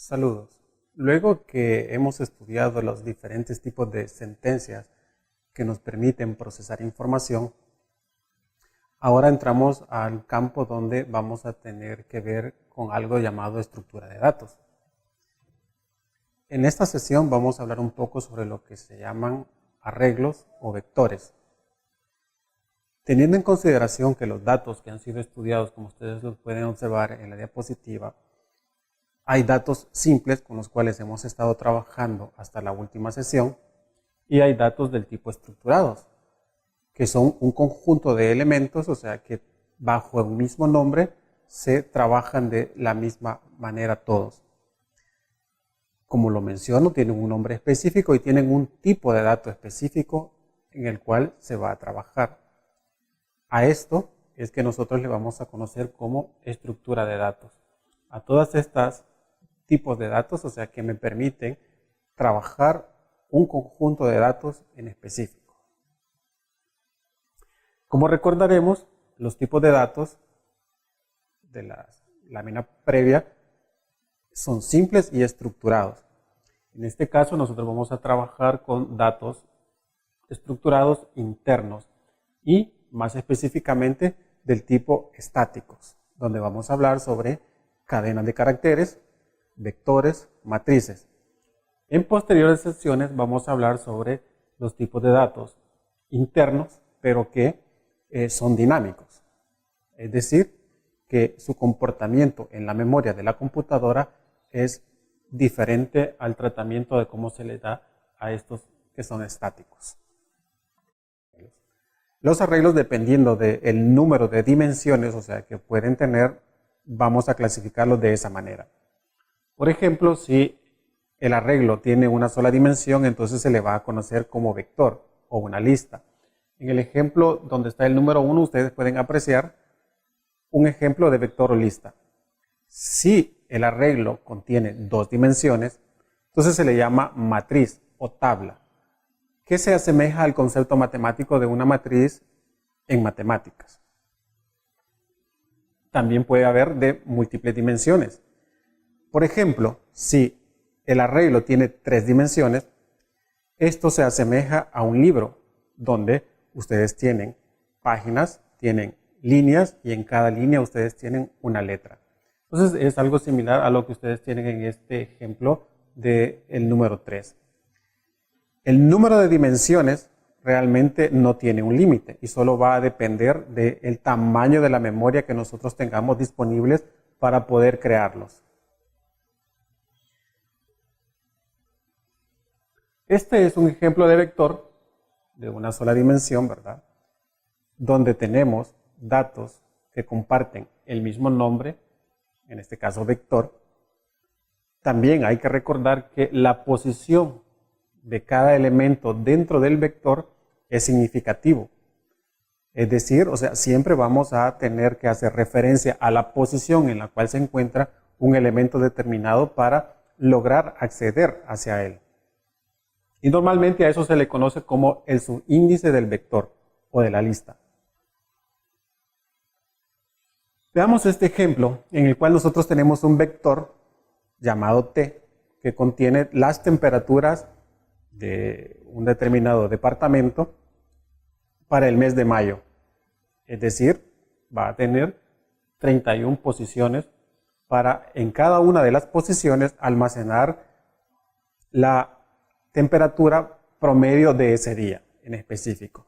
Saludos. Luego que hemos estudiado los diferentes tipos de sentencias que nos permiten procesar información, ahora entramos al campo donde vamos a tener que ver con algo llamado estructura de datos. En esta sesión vamos a hablar un poco sobre lo que se llaman arreglos o vectores. Teniendo en consideración que los datos que han sido estudiados, como ustedes los pueden observar en la diapositiva, hay datos simples con los cuales hemos estado trabajando hasta la última sesión y hay datos del tipo estructurados, que son un conjunto de elementos, o sea que bajo un mismo nombre se trabajan de la misma manera todos. Como lo menciono, tienen un nombre específico y tienen un tipo de dato específico en el cual se va a trabajar. A esto es que nosotros le vamos a conocer como estructura de datos. A todas estas tipos de datos, o sea que me permiten trabajar un conjunto de datos en específico. Como recordaremos, los tipos de datos de la lámina previa son simples y estructurados. En este caso nosotros vamos a trabajar con datos estructurados internos y más específicamente del tipo estáticos, donde vamos a hablar sobre cadenas de caracteres, vectores, matrices. En posteriores sesiones vamos a hablar sobre los tipos de datos internos, pero que son dinámicos. Es decir, que su comportamiento en la memoria de la computadora es diferente al tratamiento de cómo se le da a estos que son estáticos. Los arreglos, dependiendo del número de dimensiones, o sea, que pueden tener, vamos a clasificarlos de esa manera. Por ejemplo, si el arreglo tiene una sola dimensión, entonces se le va a conocer como vector o una lista. En el ejemplo donde está el número 1, ustedes pueden apreciar un ejemplo de vector o lista. Si el arreglo contiene dos dimensiones, entonces se le llama matriz o tabla, que se asemeja al concepto matemático de una matriz en matemáticas. También puede haber de múltiples dimensiones. Por ejemplo, si el arreglo tiene 3 dimensiones, esto se asemeja a un libro donde ustedes tienen páginas, tienen líneas y en cada línea ustedes tienen una letra. Entonces es algo similar a lo que ustedes tienen en este ejemplo del número 3. El número de dimensiones realmente no tiene un límite y solo va a depender del tamaño de la memoria que nosotros tengamos disponibles para poder crearlos. Este es un ejemplo de vector de una sola dimensión, ¿verdad? Donde tenemos datos que comparten el mismo nombre, en este caso vector. También hay que recordar que la posición de cada elemento dentro del vector es significativo. Es decir, o sea, siempre vamos a tener que hacer referencia a la posición en la cual se encuentra un elemento determinado para lograr acceder hacia él. Y normalmente a eso se le conoce como el subíndice del vector o de la lista. Veamos este ejemplo en el cual nosotros tenemos un vector llamado T que contiene las temperaturas de un determinado departamento para el mes de mayo. Es decir, va a tener 31 posiciones para en cada una de las posiciones almacenar la temperatura promedio de ese día en específico.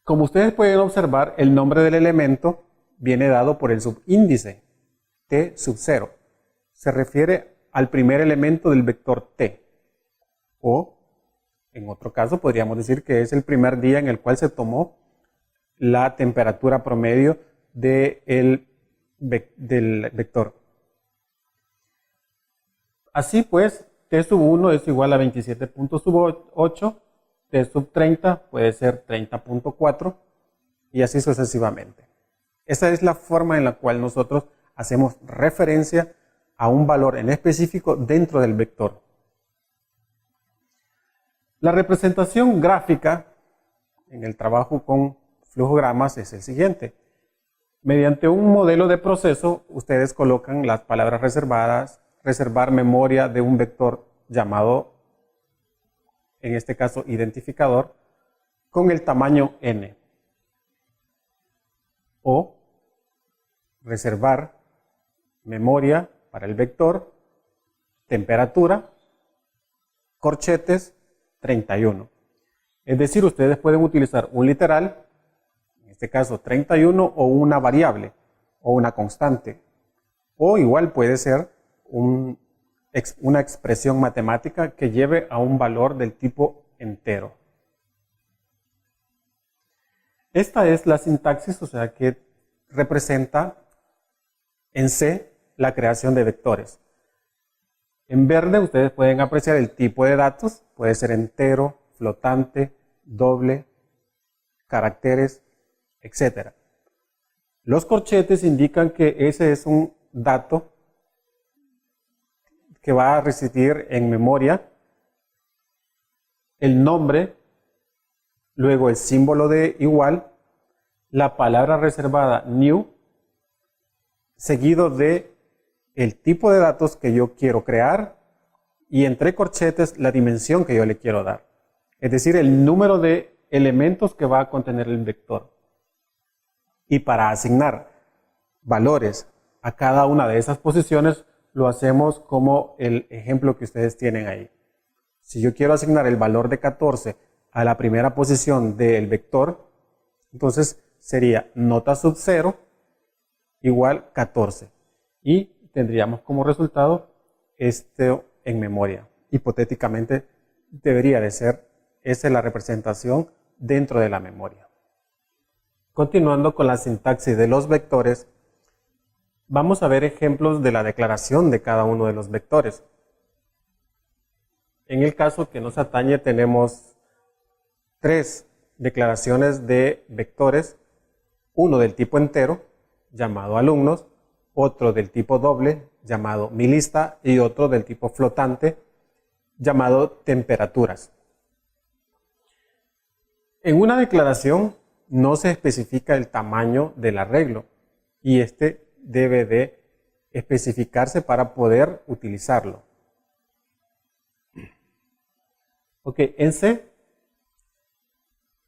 Como ustedes pueden observar, el nombre del elemento viene dado por el subíndice T sub 0. Se refiere al primer elemento del vector T. O, en otro caso, podríamos decir que es el primer día en el cual se tomó la temperatura promedio del vector. Así pues, T sub 1 es igual a 27.8, T sub 30 puede ser 30.4 y así sucesivamente. Esa es la forma en la cual nosotros hacemos referencia a un valor en específico dentro del vector. La representación gráfica en el trabajo con flujogramas es el siguiente. Mediante un modelo de proceso, ustedes colocan las palabras reservadas, reservar memoria de un vector llamado, en este caso, identificador, con el tamaño n. O reservar memoria para el vector, temperatura, corchetes, 31. Es decir, ustedes pueden utilizar un literal, en este caso 31, o una variable, o una constante. O igual puede ser una expresión matemática que lleve a un valor del tipo entero. Esta es la sintaxis, o sea, que representa en C la creación de vectores. En verde ustedes pueden apreciar el tipo de datos, puede ser entero, flotante, doble, caracteres, etc. Los corchetes indican que ese es un dato que va a residir en memoria, el nombre, luego el símbolo de igual, la palabra reservada new, seguido de el tipo de datos que yo quiero crear y entre corchetes la dimensión que yo le quiero dar. Es decir, el número de elementos que va a contener el vector. Y para asignar valores a cada una de esas posiciones, lo hacemos como el ejemplo que ustedes tienen ahí. Si yo quiero asignar el valor de 14 a la primera posición del vector, entonces sería nota sub 0 igual 14. Y tendríamos como resultado esto en memoria. Hipotéticamente debería de ser esa la representación dentro de la memoria. Continuando con la sintaxis de los vectores, vamos a ver ejemplos de la declaración de cada uno de los vectores. En el caso que nos atañe tenemos 3 declaraciones de vectores, uno del tipo entero, llamado alumnos, otro del tipo doble, llamado mi lista, y otro del tipo flotante, llamado temperaturas. En una declaración no se especifica el tamaño del arreglo y este debe de especificarse para poder utilizarlo. Ok, en C,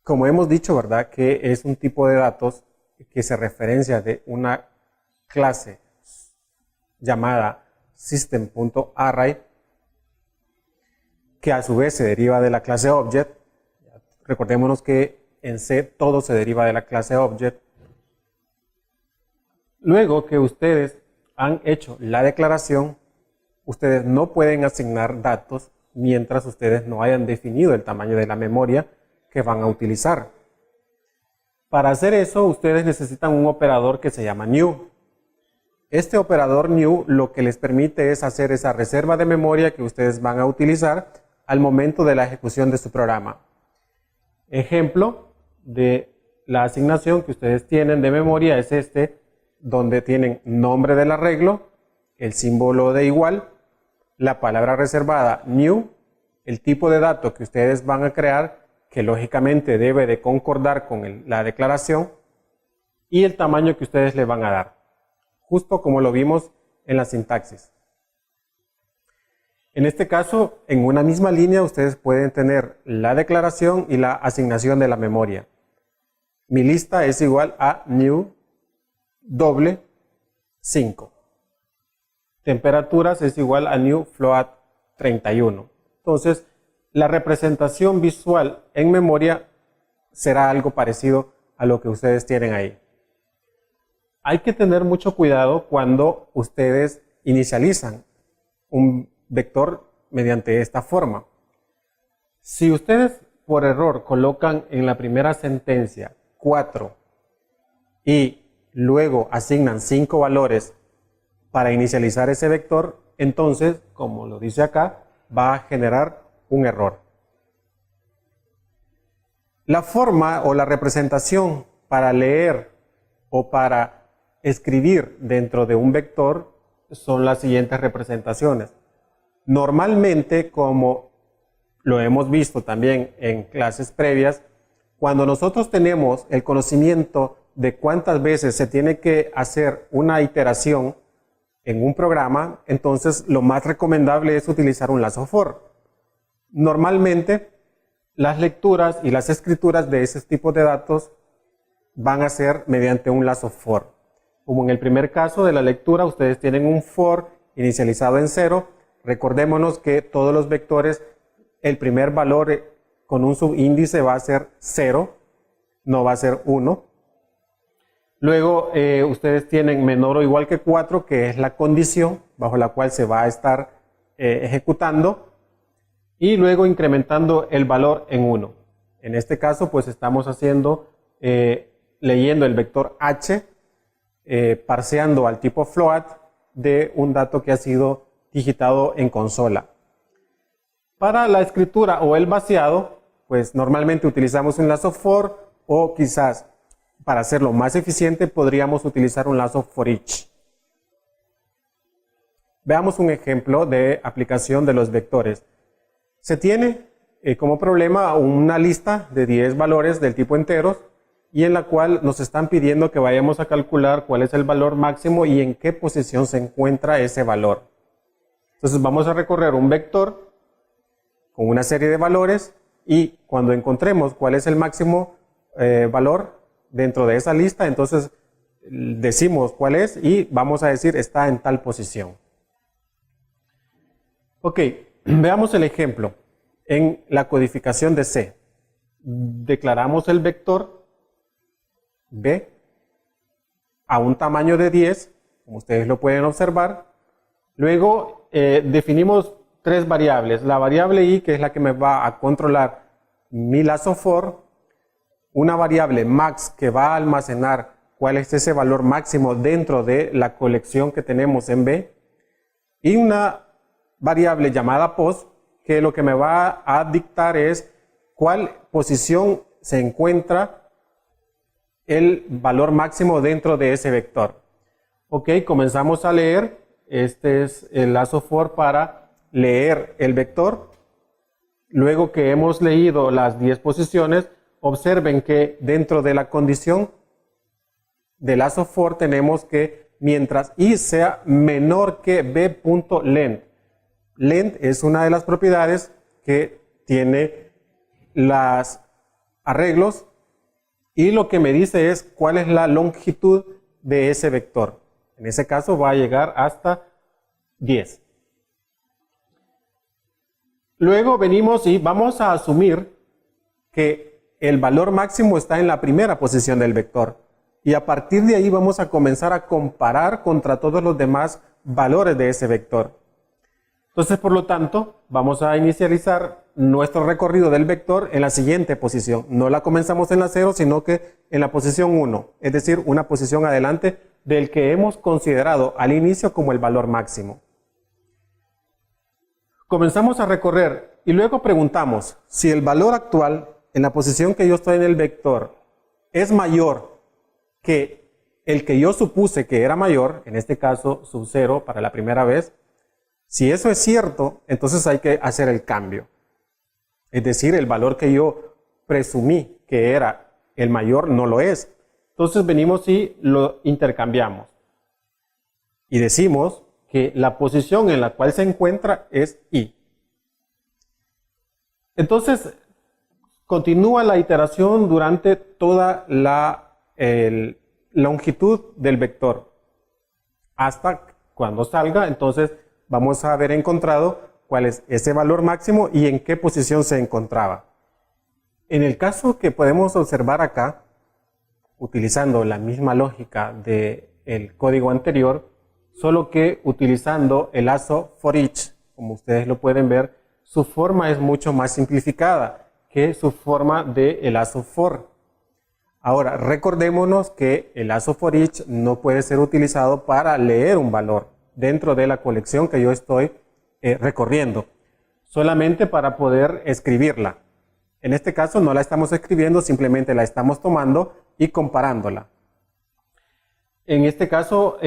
como hemos dicho, ¿verdad? Que es un tipo de datos que se referencia de una clase llamada system.array, que a su vez se deriva de la clase object. Recordémonos que en C todo se deriva de la clase object. Luego que ustedes han hecho la declaración, ustedes no pueden asignar datos mientras ustedes no hayan definido el tamaño de la memoria que van a utilizar. Para hacer eso, ustedes necesitan un operador que se llama new. Este operador new lo que les permite es hacer esa reserva de memoria que ustedes van a utilizar al momento de la ejecución de su programa. Ejemplo de la asignación que ustedes tienen de memoria es este, donde tienen nombre del arreglo, el símbolo de igual, la palabra reservada new, el tipo de dato que ustedes van a crear, que lógicamente debe de concordar con la declaración, y el tamaño que ustedes le van a dar, justo como lo vimos en la sintaxis. En este caso, en una misma línea ustedes pueden tener la declaración y la asignación de la memoria. Mi lista es igual a new doble 5. Temperaturas es igual a new float 31. Entonces, la representación visual en memoria será algo parecido a lo que ustedes tienen ahí. Hay que tener mucho cuidado cuando ustedes inicializan un vector mediante esta forma. Si ustedes por error colocan en la primera sentencia 4 y luego asignan 5 valores para inicializar ese vector, entonces, como lo dice acá, va a generar un error. La forma o la representación para leer o para escribir dentro de un vector son las siguientes representaciones. Normalmente, como lo hemos visto también en clases previas, cuando nosotros tenemos el conocimiento de cuántas veces se tiene que hacer una iteración en un programa, entonces lo más recomendable es utilizar un lazo for. Normalmente las lecturas y las escrituras de ese tipo de datos van a ser mediante un lazo for. Como en el primer caso de la lectura, ustedes tienen un for inicializado en 0. Recordémonos que todos los vectores, el primer valor con un subíndice va a ser 0, no va a ser 1. Luego ustedes tienen menor o igual que 4, que es la condición bajo la cual se va a estar ejecutando, y luego incrementando el valor en 1. En este caso pues estamos haciendo, leyendo el vector h, parseando al tipo float de un dato que ha sido digitado en consola. Para la escritura o el vaciado, pues normalmente utilizamos un lazo for, o quizás para hacerlo más eficiente podríamos utilizar un lazo for each. Veamos un ejemplo de aplicación de los vectores. Se tiene como problema una lista de 10 valores del tipo enteros, y en la cual nos están pidiendo que vayamos a calcular cuál es el valor máximo y en qué posición se encuentra ese valor. Entonces vamos a recorrer un vector con una serie de valores, y cuando encontremos cuál es el máximo valor dentro de esa lista, entonces decimos cuál es y vamos a decir está en tal posición. Ok, veamos el ejemplo. En la codificación de C, declaramos el vector B a un tamaño de 10, como ustedes lo pueden observar. Luego definimos 3 variables. La variable i, que es la que me va a controlar mi lazo for. Una variable max, que va a almacenar cuál es ese valor máximo dentro de la colección que tenemos en B. Y una variable llamada post, que lo que me va a dictar es cuál posición se encuentra el valor máximo dentro de ese vector. Ok, comenzamos a leer. Este es el lazo for para leer el vector. Luego que hemos leído las 10 posiciones, observen que dentro de la condición del lazo for tenemos que mientras i sea menor que b.length. Length es una de las propiedades que tiene los arreglos, y lo que me dice es cuál es la longitud de ese vector. En ese caso va a llegar hasta 10. Luego venimos y vamos a asumir que el valor máximo está en la primera posición del vector. Y a partir de ahí vamos a comenzar a comparar contra todos los demás valores de ese vector. Entonces, por lo tanto, vamos a inicializar nuestro recorrido del vector en la siguiente posición. No la comenzamos en la 0, sino que en la posición 1, es decir, una posición adelante del que hemos considerado al inicio como el valor máximo. Comenzamos a recorrer y luego preguntamos si el valor actual en la posición que yo estoy en el vector es mayor que el que yo supuse que era mayor, en este caso sub 0 para la primera vez. Si eso es cierto, entonces hay que hacer el cambio. Es decir, el valor que yo presumí que era el mayor no lo es. Entonces venimos y lo intercambiamos. Y decimos que la posición en la cual se encuentra es i. Entonces continúa la iteración durante toda la longitud del vector. Hasta cuando salga, entonces vamos a haber encontrado cuál es ese valor máximo y en qué posición se encontraba. En el caso que podemos observar acá, utilizando la misma lógica del código anterior, solo que utilizando el lazo for each, como ustedes lo pueden ver, su forma es mucho más simplificada que su forma del lazo for. Ahora, recordémonos que el lazo for each no puede ser utilizado para leer un valor dentro de la colección que yo estoy recorriendo, solamente para poder escribirla. En este caso no la estamos escribiendo, simplemente la estamos tomando y comparándola. En este caso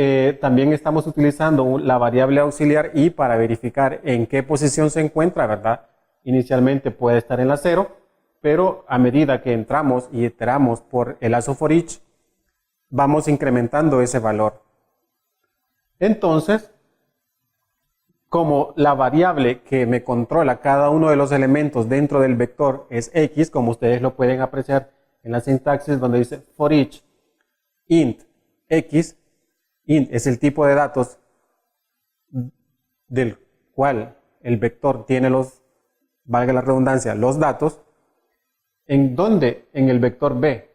también estamos utilizando la variable auxiliar i para verificar en qué posición se encuentra, ¿verdad? Inicialmente puede estar en la 0, pero a medida que entramos y iteramos por el lazo for each, vamos incrementando ese valor. Entonces, como la variable que me controla cada uno de los elementos dentro del vector es x, como ustedes lo pueden apreciar en la sintaxis donde dice for each int x, int es el tipo de datos del cual el vector tiene valga la redundancia, los datos, ¿en dónde? En el vector b.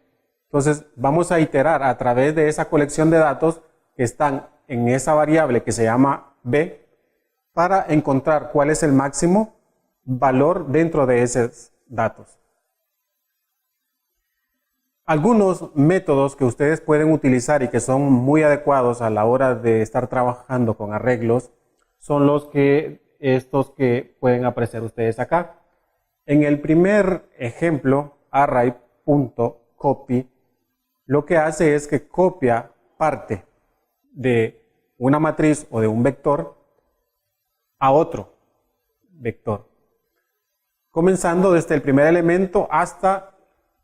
Entonces vamos a iterar a través de esa colección de datos que están en esa variable que se llama b, para encontrar cuál es el máximo valor dentro de esos datos. Algunos métodos que ustedes pueden utilizar y que son muy adecuados a la hora de estar trabajando con arreglos son estos que pueden apreciar ustedes acá. En el primer ejemplo, array.copy, lo que hace es que copia parte de una matriz o de un vector a otro vector, comenzando desde el primer elemento hasta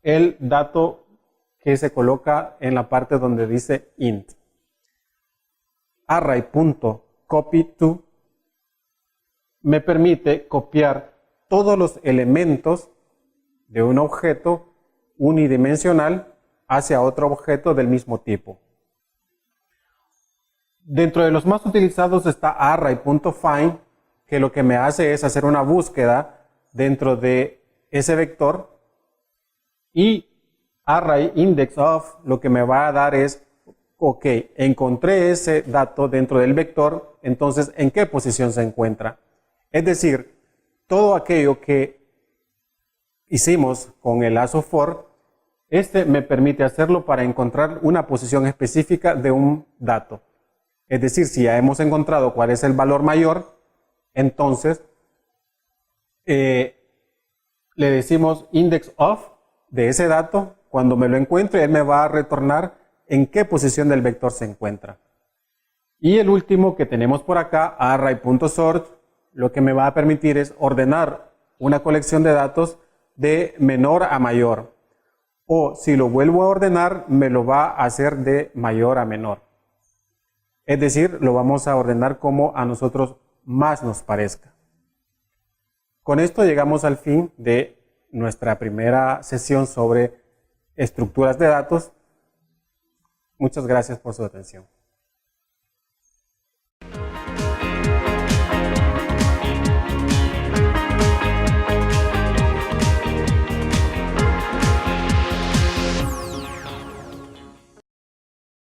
el dato que se coloca en la parte donde dice int. Array.copy2 me permite copiar todos los elementos de un objeto unidimensional hacia otro objeto del mismo tipo. Dentro de los más utilizados está array.find, que lo que me hace es hacer una búsqueda dentro de ese vector, y array_index_of lo que me va a dar es, ok, encontré ese dato dentro del vector, entonces ¿en qué posición se encuentra? Es decir, todo aquello que hicimos con el lazo for, me permite hacerlo para encontrar una posición específica de un dato. Es decir, si ya hemos encontrado cuál es el valor mayor, entonces le decimos index of de ese dato. Cuando me lo encuentre, él me va a retornar en qué posición del vector se encuentra. Y el último que tenemos por acá, array.sort, lo que me va a permitir es ordenar una colección de datos de menor a mayor. O si lo vuelvo a ordenar, me lo va a hacer de mayor a menor. Es decir, lo vamos a ordenar como a nosotros más nos parezca. Con esto llegamos al fin de nuestra primera sesión sobre estructuras de datos. Muchas gracias por su atención.